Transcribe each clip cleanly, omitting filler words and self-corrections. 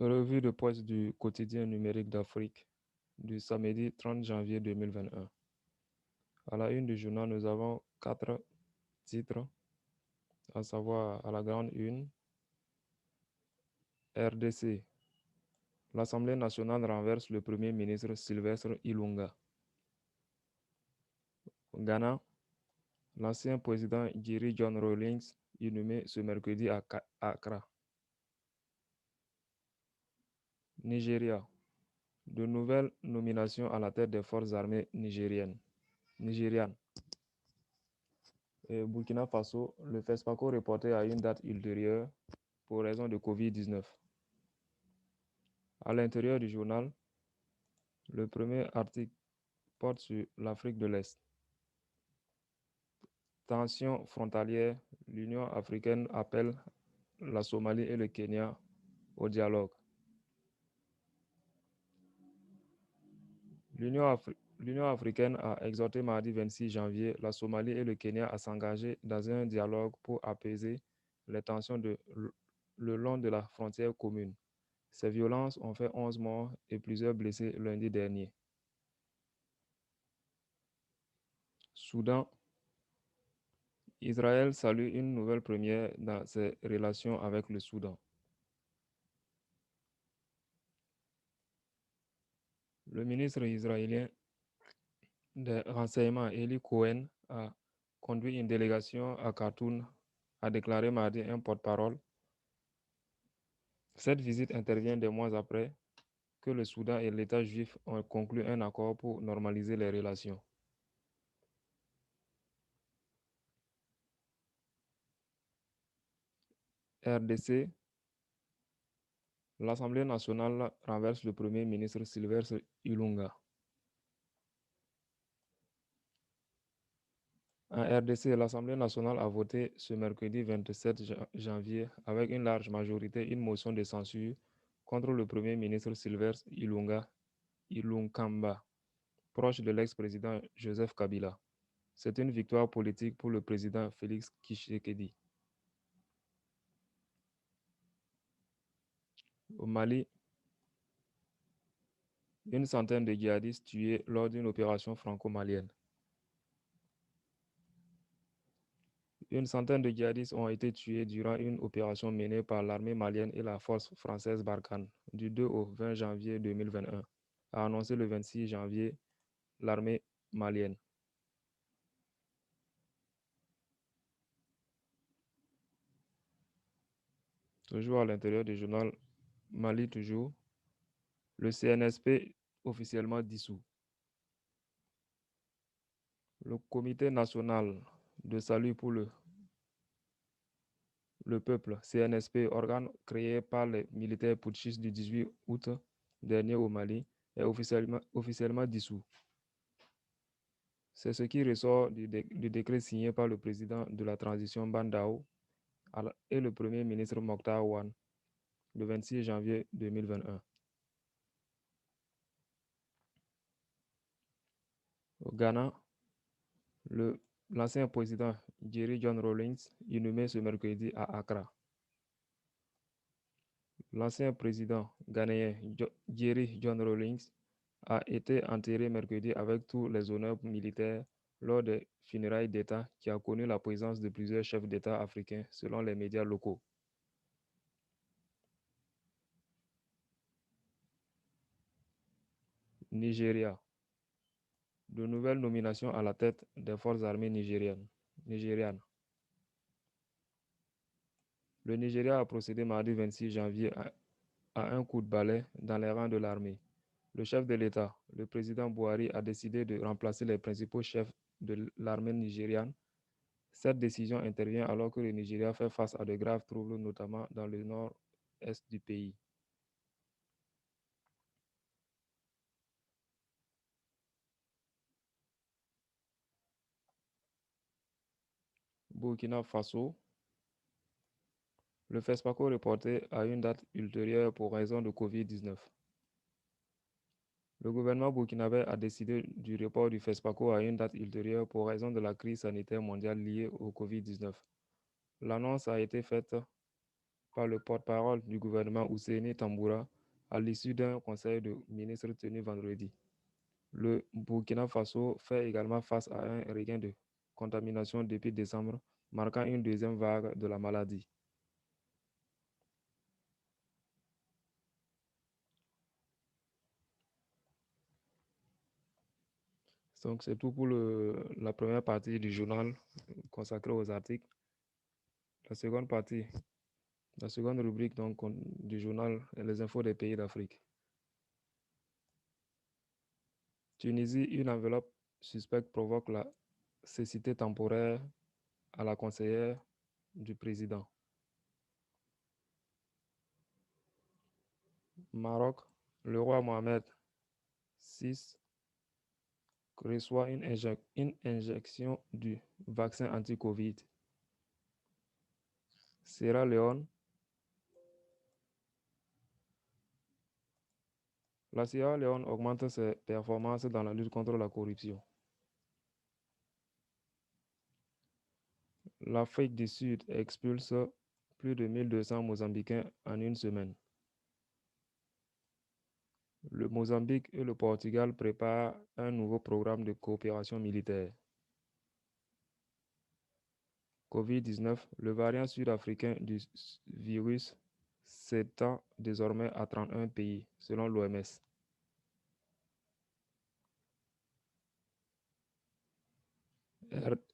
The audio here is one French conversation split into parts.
Revue de presse du quotidien numérique d'Afrique du samedi 30 janvier 2021. À la une du journal, nous avons quatre titres, à savoir à la grande une, RDC. L'Assemblée nationale renverse le Premier ministre Sylvestre Ilunga. Ghana, l'ancien président Jerry John Rawlings inhumé ce mercredi à Accra. Nigeria, de nouvelles nominations à la tête des forces armées nigérianes. Et Burkina Faso, le FESPACO reporté à une date ultérieure pour raison de Covid-19. À l'intérieur du journal, le premier article porte sur l'Afrique de l'Est. Tension frontalière, l'Union africaine appelle la Somalie et le Kenya au dialogue. L'Union africaine a exhorté mardi 26 janvier la Somalie et le Kenya à s'engager dans un dialogue pour apaiser les tensions le long de la frontière commune. Ces violences ont fait 11 morts et plusieurs blessés lundi dernier. Soudan, Israël salue une nouvelle première dans ses relations avec le Soudan. Le ministre israélien des Renseignements, Eli Cohen, a conduit une délégation à Khartoum, a déclaré mardi un porte-parole. Cette visite intervient des mois après que le Soudan et l'État juif ont conclu un accord pour normaliser les relations. RDC, l'Assemblée nationale renverse le Premier ministre Sylvestre Ilunga. En RDC, l'Assemblée nationale a voté ce mercredi 27 janvier avec une large majorité une motion de censure contre le Premier ministre Sylvestre Ilunkamba, proche de l'ex-président Joseph Kabila. C'est une victoire politique pour le président Félix Tshisekedi. Au Mali, une centaine de djihadistes tués lors d'une opération franco-malienne. Une centaine de djihadistes ont été tués durant une opération menée par l'armée malienne et la force française Barkhane du 2 au 20 janvier 2021, a annoncé le 26 janvier l'armée malienne. Toujours à l'intérieur du journal Mali toujours, le CNSP officiellement dissous. Le Comité national de salut pour le peuple, CNSP, organe créé par les militaires putschistes du 18 août dernier au Mali, est officiellement dissous. C'est ce qui ressort du décret signé par le président de la transition Bandao et le premier ministre Mokhtar Ouane le 26 janvier 2021. Au Ghana, l'ancien président Jerry John Rawlings inhumé ce mercredi à Accra. L'ancien président ghanéen Jerry John Rawlings a été enterré mercredi avec tous les honneurs militaires lors des funérailles d'État qui a connu la présence de plusieurs chefs d'État africains selon les médias locaux. Nigeria. De nouvelles nominations à la tête des forces armées nigérianes. Le Nigeria a procédé mardi 26 janvier à un coup de balai dans les rangs de l'armée. Le chef de l'État, le président Buhari, a décidé de remplacer les principaux chefs de l'armée nigériane. Cette décision intervient alors que le Nigeria fait face à de graves troubles, notamment dans le nord-est du pays. Burkina Faso, le FESPACO reporté à une date ultérieure pour raison de Covid-19. Le gouvernement burkinabé a décidé du report du FESPACO à une date ultérieure pour raison de la crise sanitaire mondiale liée au Covid-19. L'annonce a été faite par le porte-parole du gouvernement Ousseini Tamboura à l'issue d'un conseil de ministres tenu vendredi. Le Burkina Faso fait également face à un regain de contamination depuis décembre, marquant une deuxième vague de la maladie. Donc, c'est tout pour la première partie du journal consacrée aux articles. La seconde partie, la seconde rubrique donc, du journal est les infos des pays d'Afrique. Tunisie, une enveloppe suspecte provoque la cécité temporaire à la conseillère du président. Maroc, le roi Mohamed VI reçoit une injection du vaccin anti-Covid. Sierra Leone, la Sierra Leone augmente ses performances dans la lutte contre la corruption. L'Afrique du Sud expulse plus de 1200 Mozambicains en une semaine. Le Mozambique et le Portugal préparent un nouveau programme de coopération militaire. Covid-19, le variant sud-africain du virus s'étend désormais à 31 pays, selon l'OMS.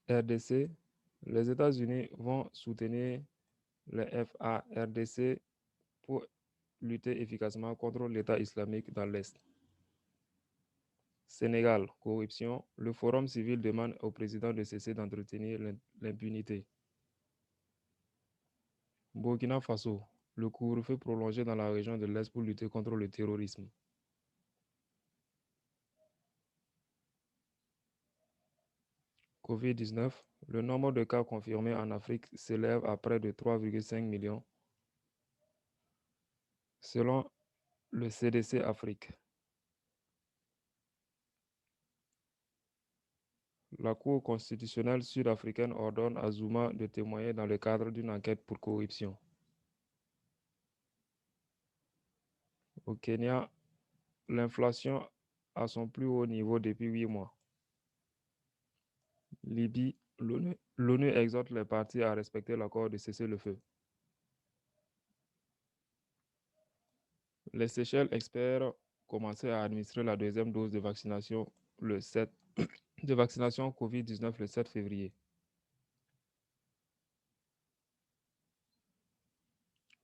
RDC, les États-Unis vont soutenir les FARDC pour lutter efficacement contre l'État islamique dans l'Est. Sénégal, corruption, le Forum civil demande au président de cesser d'entretenir l'impunité. Burkina Faso, le couvre-feu prolongé dans la région de l'Est pour lutter contre le terrorisme. Covid-19, le nombre de cas confirmés en Afrique s'élève à près de 3,5 millions, selon le CDC Afrique. La Cour constitutionnelle sud-africaine ordonne à Zuma de témoigner dans le cadre d'une enquête pour corruption. Au Kenya, l'inflation à son plus haut niveau depuis 8 mois. Libye, l'ONU exhorte les parties à respecter l'accord de cessez-le-feu. Les Seychelles espèrent commencer à administrer la deuxième dose de vaccination Covid-19 le 7 février.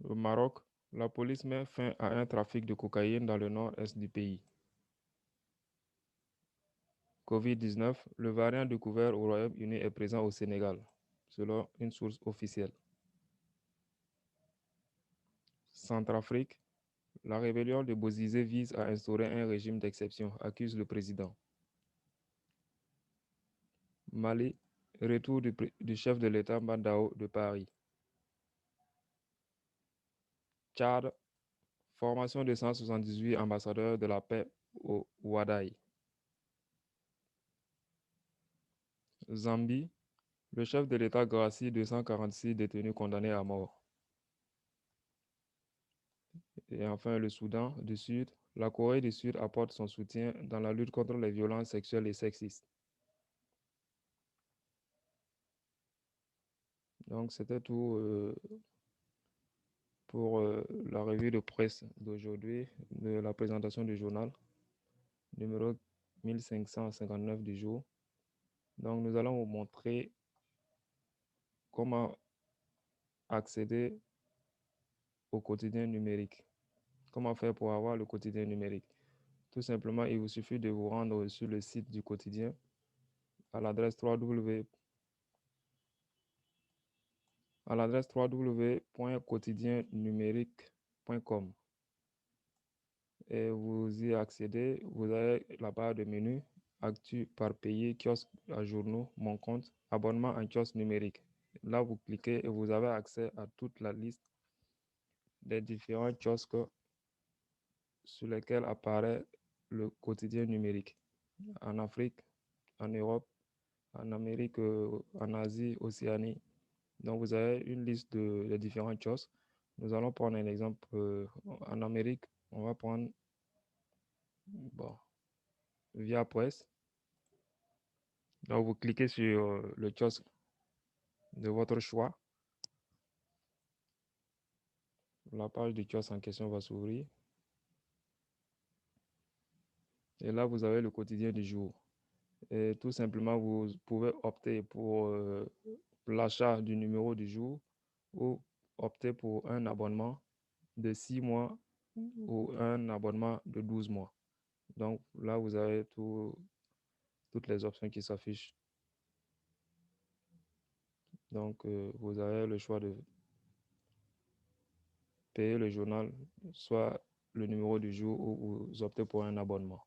Au Maroc, la police met fin à un trafic de cocaïne dans le nord-est du pays. Covid-19, le variant découvert au Royaume-Uni est présent au Sénégal, selon une source officielle. Centrafrique, la rébellion de Bozizé vise à instaurer un régime d'exception, accuse le président. Mali, retour du chef de l'État Bandao de Paris. Tchad, formation de 178 ambassadeurs de la paix au Ouadaï. Zambie, le chef de l'État gracie 246 détenus condamnés à mort. Et enfin, le Soudan du Sud, la Corée du Sud apporte son soutien dans la lutte contre les violences sexuelles et sexistes. Donc, c'était tout pour la revue de presse d'aujourd'hui, de la présentation du journal, numéro 1559 du jour. Donc, nous allons vous montrer comment accéder au quotidien numérique. Comment faire pour avoir le quotidien numérique? Tout simplement, il vous suffit de vous rendre sur le site du quotidien à l'adresse www.quotidiennumérique.com et vous y accédez. Vous avez la barre de menu Actu par pays, kiosque à journaux, mon compte, abonnement en kiosque numérique. Là, vous cliquez et vous avez accès à toute la liste des différents kiosques sur lesquels apparaît le quotidien numérique en Afrique, en Europe, en Amérique, en Asie, Océanie. Donc, vous avez une liste des différentes choses. Nous allons prendre un exemple en Amérique. On va prendre bon, Via Press. Donc, vous cliquez sur le kiosque de votre choix. La page du kiosque en question va s'ouvrir. Et là, vous avez le quotidien du jour. Et tout simplement, vous pouvez opter pour l'achat du numéro du jour ou opter pour un abonnement de 6 mois ou un abonnement de 12 mois. Donc là, vous avez toutes les options qui s'affichent. Donc, vous avez le choix de payer le journal, soit le numéro du jour ou vous optez pour un abonnement.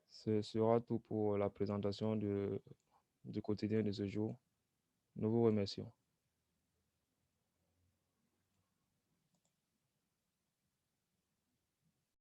Ce sera tout pour la présentation du quotidien de ce jour. Nous vous remercions.